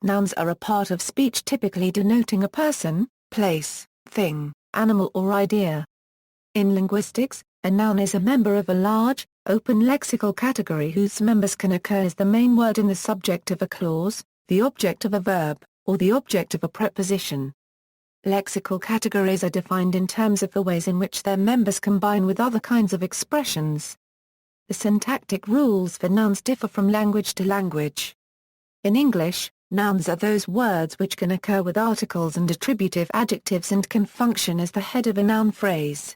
Nouns are a part of speech typically denoting a person, place, thing, animal or idea. In linguistics, a noun is a member of a large, open lexical category whose members can occur as the main word in the subject of a clause, the object of a verb, or the object of a preposition. Lexical categories are defined in terms of the ways in which their members combine with other kinds of expressions. The syntactic rules for nouns differ from language to language. In English, nouns are those words which can occur with articles and attributive adjectives and can function as the head of a noun phrase.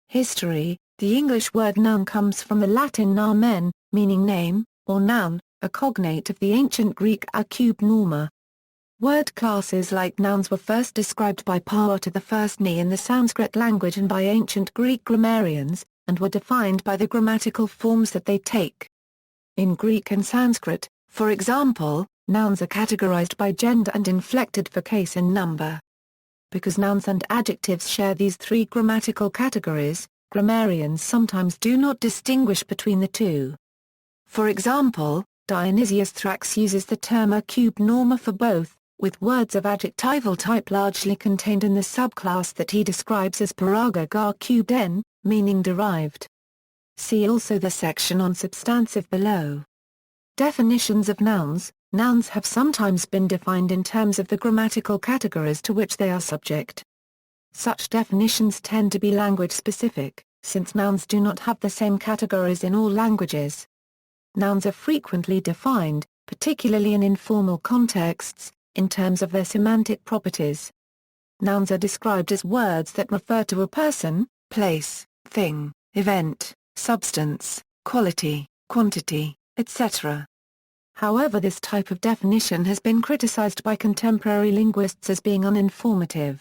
History: the English word noun comes from the Latin nomen, meaning name, or noun, a cognate of the ancient Greek a norma. Word classes like nouns were first described by Pa'ata the first ni in the Sanskrit language and by ancient Greek grammarians, and were defined by the grammatical forms that they take. In Greek and Sanskrit, for example, nouns are categorized by gender and inflected for case and number. Because nouns and adjectives share these three grammatical categories, grammarians sometimes do not distinguish between the two. For example, Dionysius Thrax uses the term a norma for both, with words of adjectival type largely contained in the subclass that he describes as paraga gar n, meaning derived. See also the section on substantive below. Definitions of nouns. Nouns have sometimes been defined in terms of the grammatical categories to which they are subject. Such definitions tend to be language-specific, since nouns do not have the same categories in all languages. Nouns are frequently defined, particularly in informal contexts, in terms of their semantic properties. Nouns are described as words that refer to a person, place, thing, event, substance, quality, quantity, etc. However, this type of definition has been criticized by contemporary linguists as being uninformative.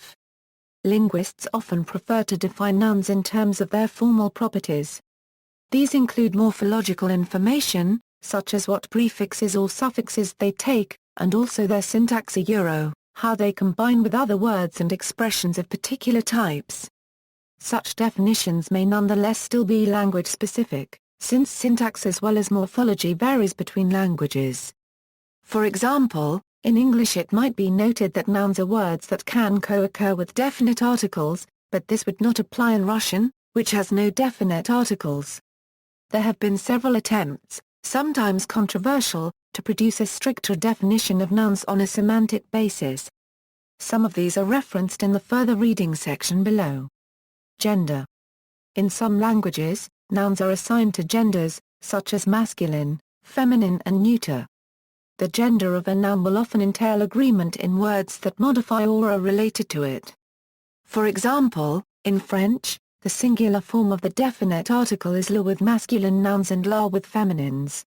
Linguists often prefer to define nouns in terms of their formal properties. These include morphological information, such as what prefixes or suffixes they take, and also their syntax, how they combine with other words and expressions of particular types. Such definitions may nonetheless still be language-specific, since syntax as well as morphology varies between languages. For example, in English it might be noted that nouns are words that can co-occur with definite articles, but this would not apply in Russian, which has no definite articles. There have been several attempts, sometimes controversial, to produce a stricter definition of nouns on a semantic basis. Some of these are referenced in the further reading section below. Gender. In some languages, nouns are assigned to genders, such as masculine, feminine and neuter. The gender of a noun will often entail agreement in words that modify or are related to it. For example, in French, the singular form of the definite article is le with masculine nouns and la with feminines.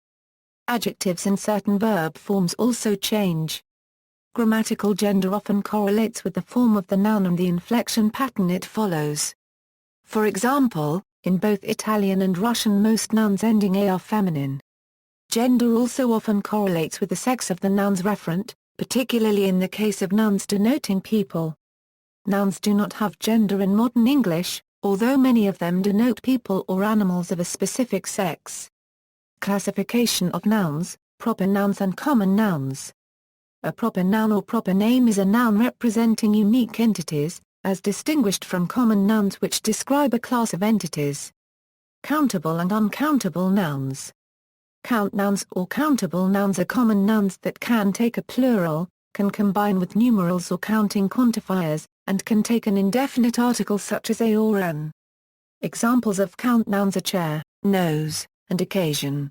Adjectives in certain verb forms also change. Grammatical gender often correlates with the form of the noun and the inflection pattern it follows. For example, in both Italian and Russian most nouns ending a are feminine. Gender also often correlates with the sex of the noun's referent, particularly in the case of nouns denoting people. Nouns do not have gender in modern English, although many of them denote people or animals of a specific sex. Classification of nouns, proper nouns and common nouns. A proper noun or proper name is a noun representing unique entities, as distinguished from common nouns which describe a class of entities. Countable and uncountable nouns. Count nouns or countable nouns are common nouns that can take a plural, can combine with numerals or counting quantifiers, and can take an indefinite article such as a or an. Examples of count nouns are chair, nose, and occasion.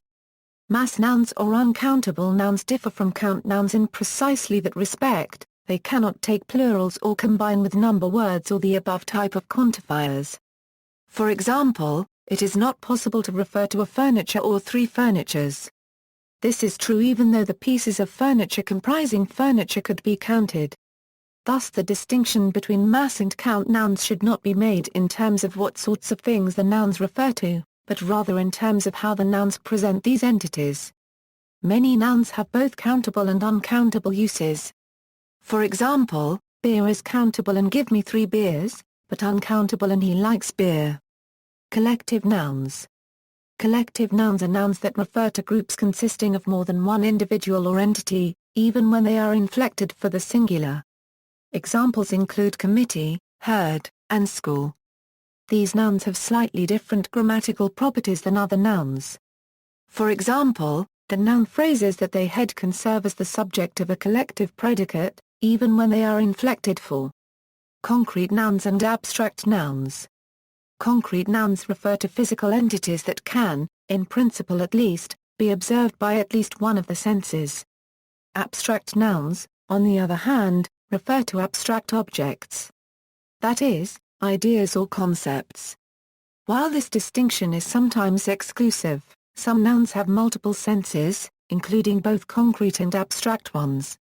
Mass nouns or uncountable nouns differ from count nouns in precisely that respect: they cannot take plurals or combine with number words or the above type of quantifiers. For example, it is not possible to refer to a furniture or three furnitures. This is true even though the pieces of furniture comprising furniture could be counted. Thus the distinction between mass and count nouns should not be made in terms of what sorts of things the nouns refer to, but rather in terms of how the nouns present these entities. Many nouns have both countable and uncountable uses. For example, beer is countable and give me 3 beers, but uncountable and he likes beer. Collective nouns. Collective nouns are nouns that refer to groups consisting of more than one individual or entity, even when they are inflected for the singular. Examples include committee, herd, and school. These nouns have slightly different grammatical properties than other nouns. For example, the noun phrases that they head can serve as the subject of a collective predicate, even when they are inflected for. Concrete nouns and abstract nouns. Concrete nouns refer to physical entities that can, in principle at least, be observed by at least one of the senses. Abstract nouns, on the other hand, refer to abstract objects. That is, ideas or concepts. While this distinction is sometimes exclusive, some nouns have multiple senses, including both concrete and abstract ones.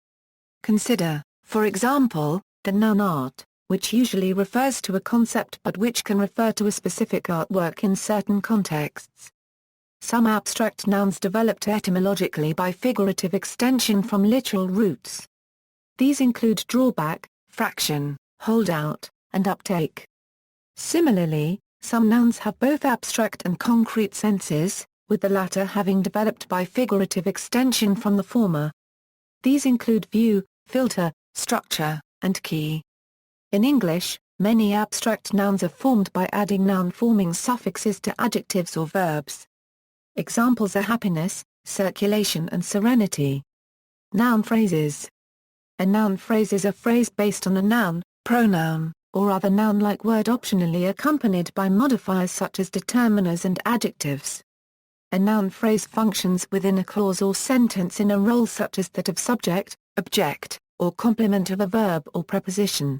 Consider, for example, the noun art, which usually refers to a concept but which can refer to a specific artwork in certain contexts. Some abstract nouns developed etymologically by figurative extension from literal roots. These include drawback, fraction, holdout, and uptake. Similarly, some nouns have both abstract and concrete senses, with the latter having developed by figurative extension from the former. These include view, filter, structure, and key. In English, many abstract nouns are formed by adding noun-forming suffixes to adjectives or verbs. Examples are happiness, circulation and serenity. Noun phrases. A noun phrase is a phrase based on a noun, pronoun, or other noun-like word optionally accompanied by modifiers such as determiners and adjectives. A noun phrase functions within a clause or sentence in a role such as that of subject, object, or complement of a verb or preposition.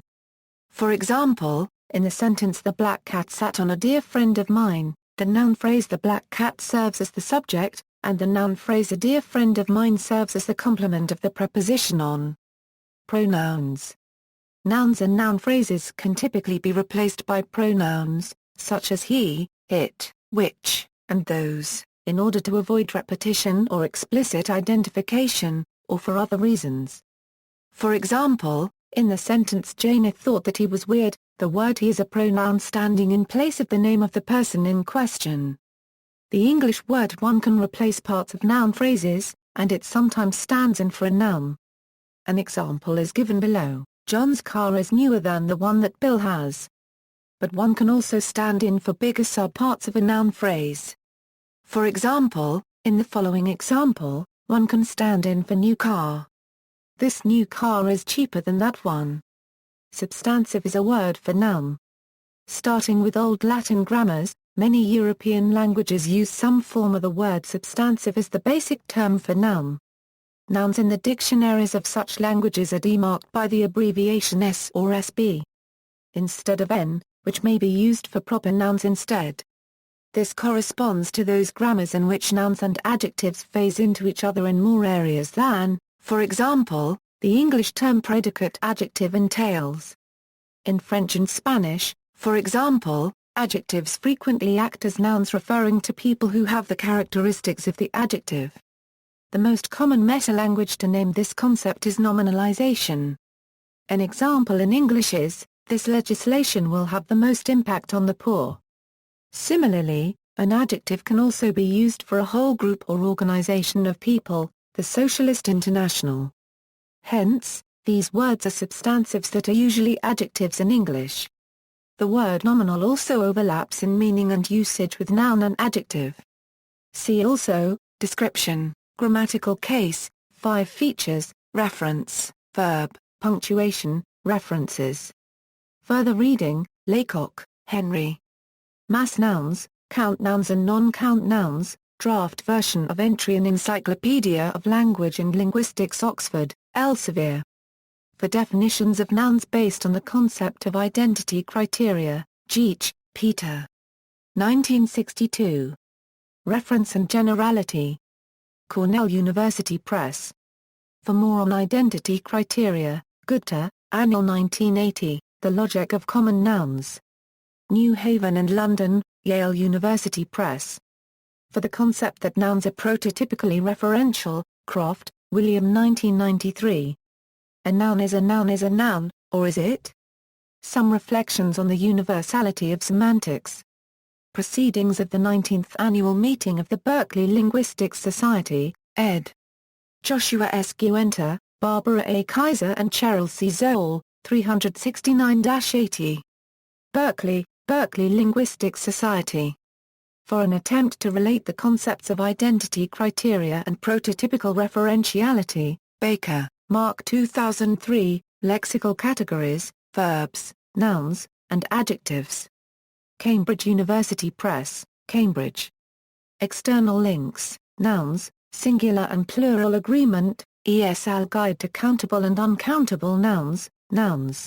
For example, in the sentence "The black cat sat on a dear friend of mine," the noun phrase "the black cat" serves as the subject, and the noun phrase "a dear friend of mine" serves as the complement of the preposition on. Pronouns. Nouns and noun phrases can typically be replaced by pronouns, such as he, it, which, and those, in order to avoid repetition or explicit identification, or for other reasons. For example, in the sentence "Jane thought that he was weird," the word "he" is a pronoun standing in place of the name of the person in question. The English word "one" can replace parts of noun phrases, and it sometimes stands in for a noun. An example is given below: John's car is newer than the one that Bill has. But "one" can also stand in for bigger subparts of a noun phrase. For example, in the following example, "one" can stand in for new car. This new car is cheaper than that one. Substantive is a word for noun. Starting with Old Latin grammars, many European languages use some form of the word substantive as the basic term for noun. Nouns in the dictionaries of such languages are demarked by the abbreviation S or SB, instead of N, which may be used for proper nouns instead. This corresponds to those grammars in which nouns and adjectives phase into each other in more areas than, for example, the English term predicate adjective entails. In French and Spanish, for example, adjectives frequently act as nouns referring to people who have the characteristics of the adjective. The most common meta-language to name this concept is nominalization. An example in English is, "This legislation will have the most impact on the poor." Similarly, an adjective can also be used for a whole group or organization of people, the Socialist International. Hence, these words are substantives that are usually adjectives in English. The word nominal also overlaps in meaning and usage with noun and adjective. See also, description, grammatical case, 5 features, reference, verb, punctuation, references. Further reading, Laycock, Henry. Mass nouns, count nouns and non-count nouns, draft version of entry in Encyclopedia of Language and Linguistics, Oxford, Elsevier. For definitions of nouns based on the concept of identity criteria, Geach, Peter. 1962. Reference and Generality. Cornell University Press. For more on identity criteria, Gupta, Anil 1980, The Logic of Common Nouns. New Haven and London, Yale University Press. For the concept that nouns are prototypically referential, Croft, William 1993. A noun is a noun is a noun, or is it? Some Reflections on the Universality of Semantics. Proceedings of the 19th Annual Meeting of the Berkeley Linguistics Society, ed. Joshua S. Guenter, Barbara A. Kaiser and Cheryl C. Zoll, 369-80. Berkeley, Berkeley Linguistics Society. For an attempt to relate the concepts of identity criteria and prototypical referentiality, Baker, Mark 2003, Lexical Categories, Verbs, Nouns, and Adjectives. Cambridge University Press, Cambridge. External links, Nouns, Singular and Plural Agreement, ESL Guide to Countable and Uncountable Nouns, Nouns.